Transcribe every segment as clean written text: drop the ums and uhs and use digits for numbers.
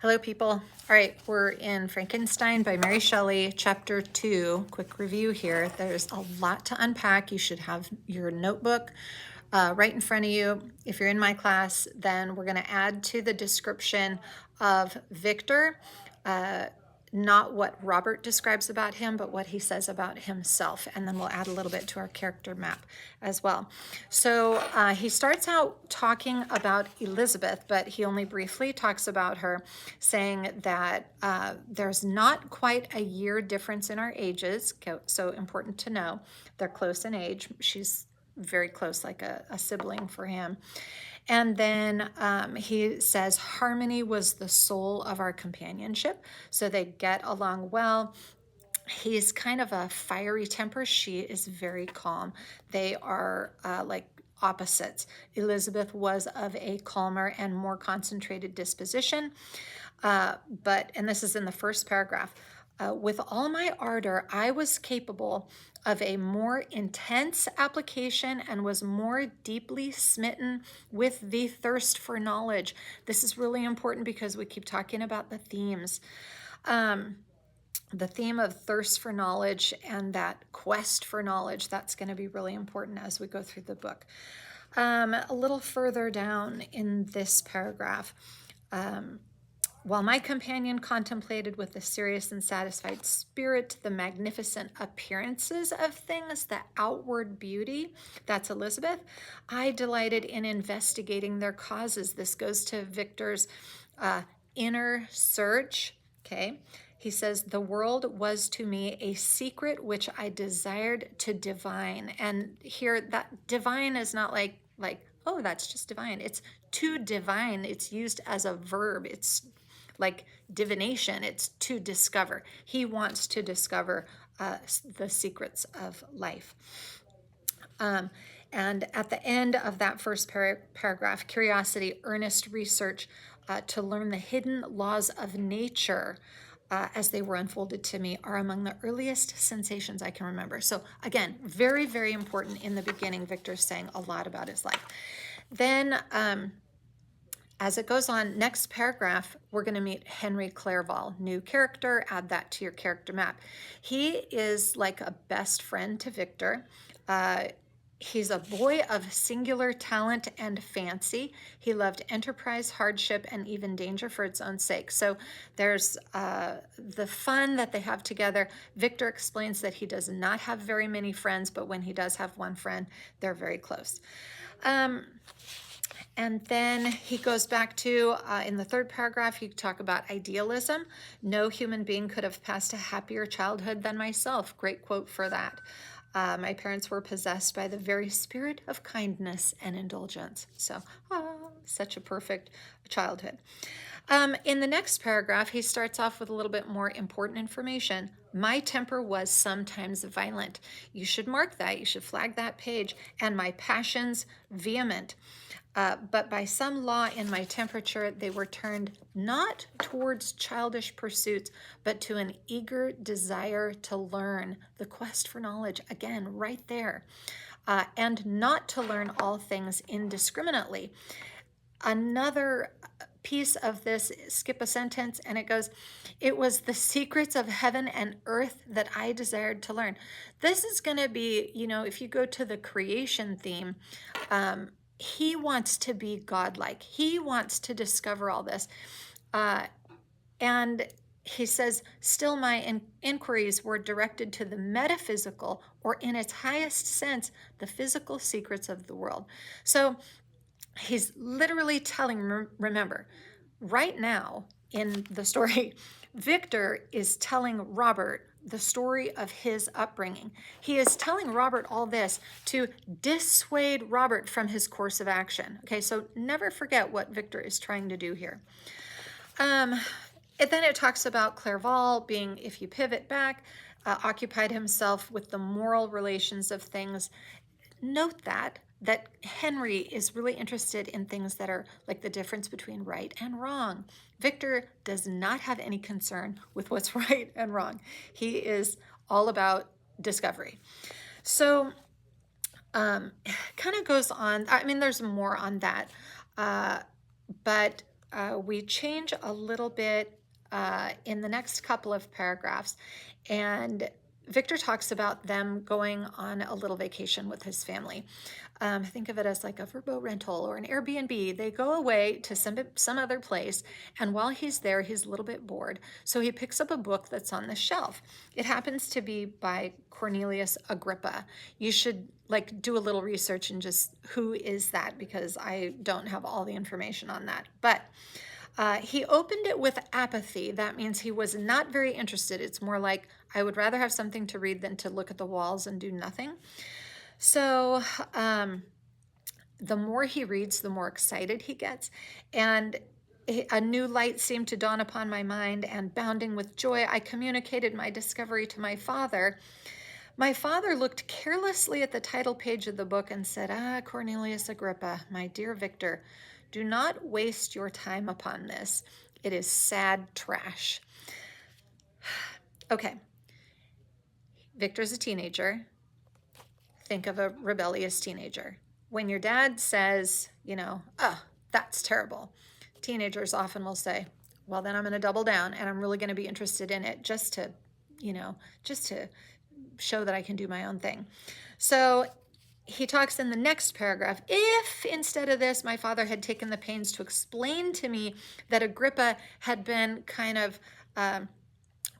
Hello, people. All right, we're in Frankenstein by Mary Shelley, chapter 2. Quick review here. There's a lot to unpack. You should have your notebook right in front of you. If you're in my class, then we're going to add to the description of Victor, not what Robert describes about him, but what he says about himself. And then we'll add a little bit to our character map as well. So he starts out talking about Elizabeth, but he only briefly talks about her, saying that there's not quite a year difference in our ages. So important to know. They're close in age. She's very close, like a sibling for him. And then he says harmony was the soul of our companionship. So they get along well. He's kind of a fiery temper. She is very calm. They are like opposites. Elizabeth was of a calmer and more concentrated disposition. And this is in the first paragraph. With all my ardor, I was capable of a more intense application and was more deeply smitten with the thirst for knowledge. This is really important because we keep talking about the themes. The theme of thirst for knowledge and that quest for knowledge, that's going to be really important as we go through the book. A little further down in this paragraph, while my companion contemplated with a serious and satisfied spirit the magnificent appearances of things, the outward beauty, that's Elizabeth, I delighted in investigating their causes. This goes to Victor's inner search, okay? He says, the world was to me a secret which I desired to divine. And here, that divine is not like, oh, that's just divine. It's to divine. It's used as a verb. It's like divination. It's to discover. He wants to discover the secrets of life. And at the end of that first paragraph, curiosity, earnest research to learn the hidden laws of nature as they were unfolded to me are among the earliest sensations I can remember. So again, very, very important in the beginning. Victor's saying a lot about his life. Then as it goes on, next paragraph, we're going to meet Henry Clerval, new character, add that to your character map. He is like a best friend to Victor. He's a boy of singular talent and fancy. He loved enterprise, hardship, and even danger for its own sake. So there's the fun that they have together. Victor explains that he does not have very many friends, but when he does have one friend, they're very close. And then he goes back to, in the third paragraph, he talk about idealism. No human being could have passed a happier childhood than myself. Great quote for that. My parents were possessed by the very spirit of kindness and indulgence. So, such a perfect childhood. In the next paragraph, he starts off with a little bit more important information. My temper was sometimes violent. You should mark that. You should flag that page. And my passions vehement. But by some law in my temperature, they were turned not towards childish pursuits, but to an eager desire to learn, the quest for knowledge, again, right there, and not to learn all things indiscriminately. Another piece of this, skip a sentence, and it goes, it was the secrets of heaven and earth that I desired to learn. This is going to be, if you go to the creation theme, he wants to be godlike. He wants to discover all this. And he says, still my inquiries were directed to the metaphysical, or in its highest sense, the physical secrets of the world. So he's literally telling, remember, right now in the story, Victor is telling Robert the story of his upbringing. He is telling Robert all this to dissuade Robert from his course of action. Okay, so never forget what Victor is trying to do here. Then it talks about Clerval being, if you pivot back, occupied himself with the moral relations of things. Note that Henry is really interested in things that are like the difference between right and wrong. Victor does not have any concern with what's right and wrong. He is all about discovery. So kind of goes on. I mean, there's more on that, but we change a little bit in the next couple of paragraphs, and Victor talks about them going on a little vacation with his family. Think of it as like a Vrbo rental or an Airbnb. They go away to some other place, and while he's there, he's a little bit bored. So he picks up a book that's on the shelf. It happens to be by Cornelius Agrippa. You should like do a little research and just who is that, because I don't have all the information on that. But he opened it with apathy. That means he was not very interested. It's more like, I would rather have something to read than to look at the walls and do nothing. So the more he reads, the more excited he gets. And a new light seemed to dawn upon my mind, and bounding with joy, I communicated my discovery to my father. My father looked carelessly at the title page of the book and said, Cornelius Agrippa, my dear Victor, do not waste your time upon this. It is sad trash. Okay. Victor's a teenager. Think of a rebellious teenager. When your dad says, oh, that's terrible, teenagers often will say, well, then I'm going to double down and I'm really going to be interested in it just to show that I can do my own thing. So he talks in the next paragraph, if instead of this, my father had taken the pains to explain to me that Agrippa had been kind of,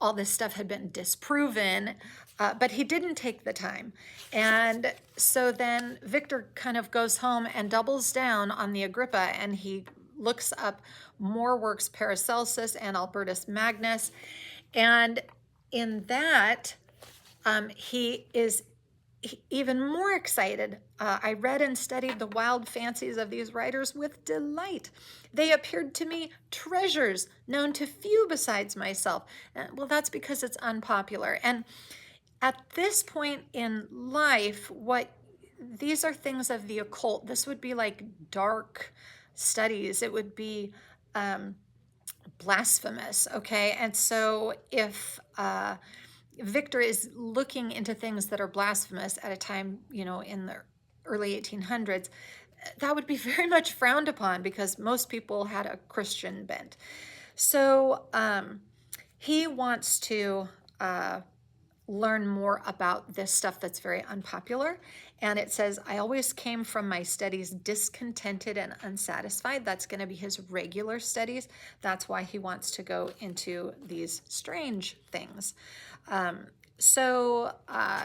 all this stuff had been disproven, but he didn't take the time. And so then Victor kind of goes home and doubles down on the Agrippa, and he looks up more works, Paracelsus and Albertus Magnus. And in that, he is even more excited. I read and studied the wild fancies of these writers with delight. They appeared to me treasures known to few besides myself. Well, that's because it's unpopular. And at this point in life, these are things of the occult. This would be like dark studies. It would be blasphemous, okay? And so if Victor is looking into things that are blasphemous at a time, in the early 1800s, that would be very much frowned upon because most people had a Christian bent. So he wants to learn more about this stuff that's very unpopular. And it says, I always came from my studies discontented and unsatisfied. That's going to be his regular studies. That's why he wants to go into these strange things. So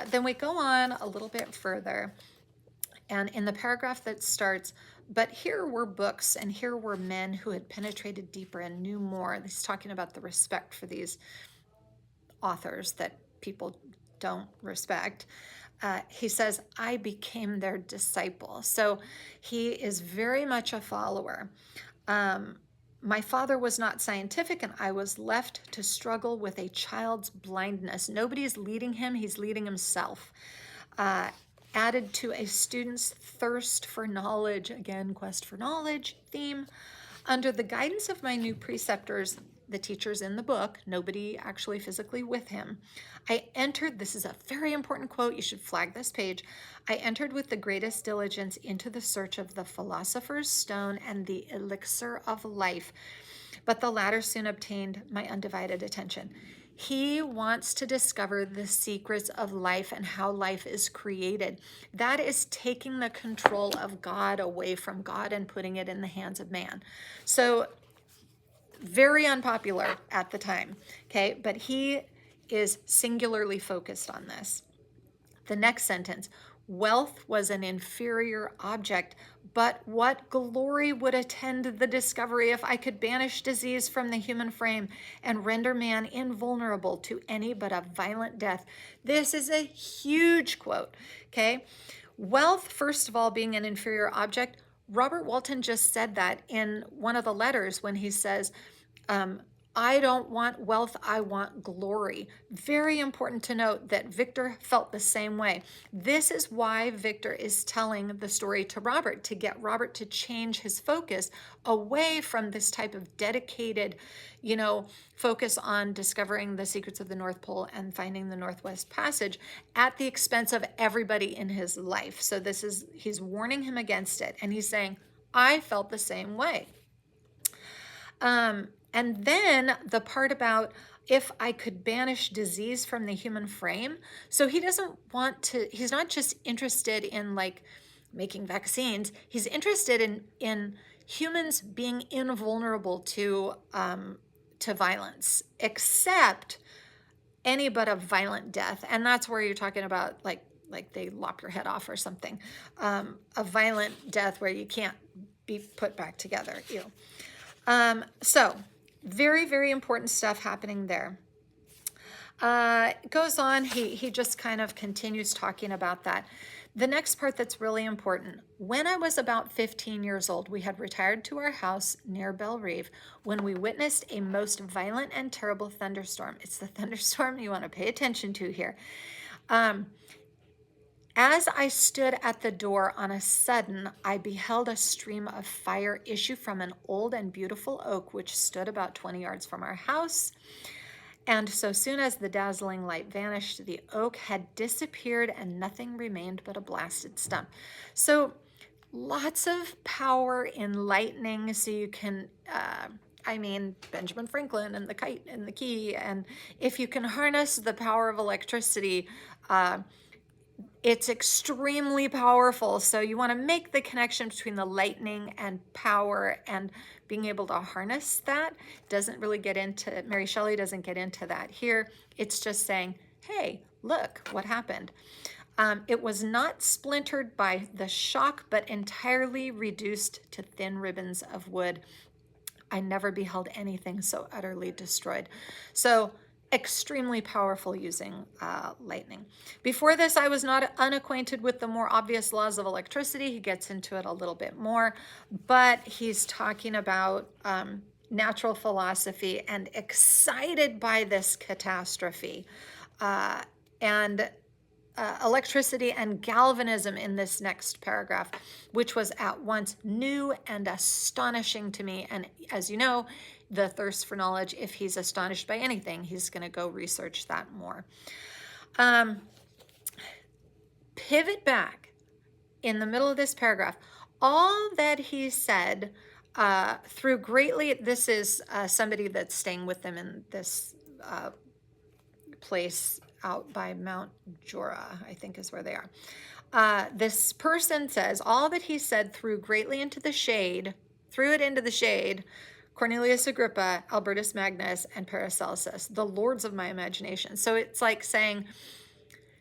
then we go on a little bit further. And in the paragraph that starts, but here were books and here were men who had penetrated deeper and knew more. He's talking about the respect for these authors that people don't respect. He says, I became their disciple. So he is very much a follower. My father was not scientific, and I was left to struggle with a child's blindness. Nobody's leading him, he's leading himself. Added to a student's thirst for knowledge, again, quest for knowledge theme. Under the guidance of my new preceptors, the teachers in the book, nobody actually physically with him, I entered, this is a very important quote, you should flag this page, I entered with the greatest diligence into the search of the philosopher's stone and the elixir of life, but the latter soon obtained my undivided attention. He wants to discover the secrets of life and how life is created. That is taking the control of God away from God and putting it in the hands of man. So very unpopular at the time, okay? But he is singularly focused on this. The next sentence, wealth was an inferior object, but what glory would attend the discovery if I could banish disease from the human frame and render man invulnerable to any but a violent death. This is a huge quote, okay? Wealth, first of all, being an inferior object, Robert Walton just said that in one of the letters when he says, I don't want wealth, I want glory. Very important to note that Victor felt the same way. This is why Victor is telling the story to Robert, to get Robert to change his focus away from this type of dedicated, focus on discovering the secrets of the North Pole and finding the Northwest Passage at the expense of everybody in his life. So he's warning him against it. And he's saying, I felt the same way. And then the part about if I could banish disease from the human frame. So he doesn't want to, he's not just interested in like making vaccines. He's interested in humans being invulnerable to violence, except any but a violent death. And that's where you're talking about like they lop your head off or something. A violent death where you can't be put back together. Ew. So very, very important stuff happening there. It goes on, he just kind of continues talking about that. The next part that's really important. When I was about 15 years old, we had retired to our house near Bellerive when we witnessed a most violent and terrible thunderstorm. It's the thunderstorm you want to pay attention to here. As I stood at the door on a sudden, I beheld a stream of fire issue from an old and beautiful oak which stood about 20 yards from our house. And so soon as the dazzling light vanished, the oak had disappeared and nothing remained but a blasted stump. So lots of power in lightning. So you can, Benjamin Franklin and the kite and the key. And if you can harness the power of electricity, it's extremely powerful. So you want to make the connection between the lightning and power and being able to harness that. Doesn't really get into, Mary Shelley doesn't get into that here. It's just saying, hey, look what happened. It was not splintered by the shock, but entirely reduced to thin ribbons of wood. I never beheld anything so utterly destroyed. So extremely powerful using lightning. Before this, I was not unacquainted with the more obvious laws of electricity. He gets into it a little bit more, but he's talking about natural philosophy and excited by this catastrophe. And electricity and galvanism in this next paragraph, which was at once new and astonishing to me. And as you know, the thirst for knowledge, if he's astonished by anything, he's going to go research that more. Pivot back in the middle of this paragraph. All that he said through greatly, this is somebody that's staying with them in this place out by Mount Jorah, I think is where they are. This person says, all that he said threw it into the shade, Cornelius Agrippa, Albertus Magnus, and Paracelsus, the lords of my imagination. So it's like saying,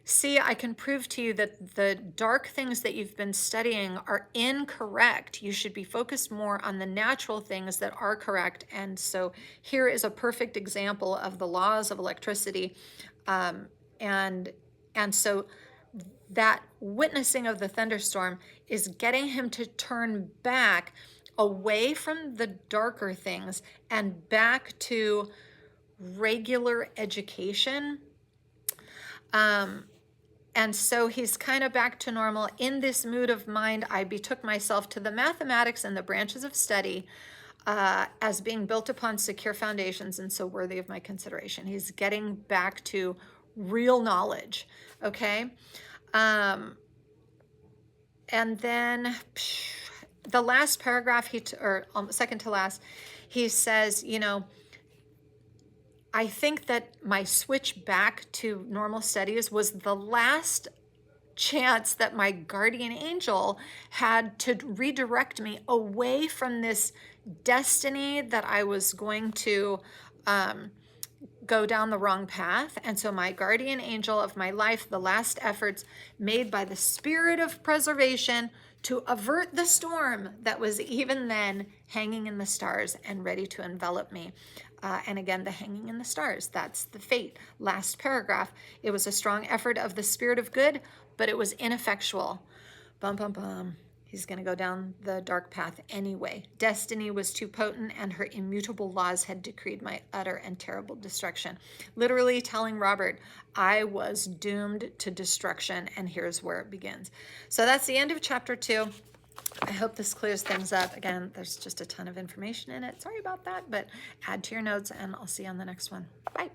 see, I can prove to you that the dark things that you've been studying are incorrect. You should be focused more on the natural things that are correct. And so here is a perfect example of the laws of electricity. And so that witnessing of the thunderstorm is getting him to turn back away from the darker things and back to regular education. And so he's kind of back to normal. In this mood of mind, I betook myself to the mathematics and the branches of study as being built upon secure foundations and so worthy of my consideration. He's getting back to real knowledge, okay? And then the last paragraph, second to last, he says, I think that my switch back to normal studies was the last chance that my guardian angel had to redirect me away from this destiny that I was going to go down the wrong path. And so my guardian angel of my life, the last efforts made by the spirit of preservation to avert the storm that was even then hanging in the stars and ready to envelop me. And again, the hanging in the stars, that's the fate. Last paragraph, it was a strong effort of the spirit of good, but it was ineffectual. Bum, bum, bum. He's going to go down the dark path anyway. Destiny was too potent, and her immutable laws had decreed my utter and terrible destruction. Literally telling Robert, I was doomed to destruction, and here's where it begins. So that's the end of chapter 2. I hope this clears things up. Again, there's just a ton of information in it. Sorry about that, but add to your notes, and I'll see you on the next one. Bye.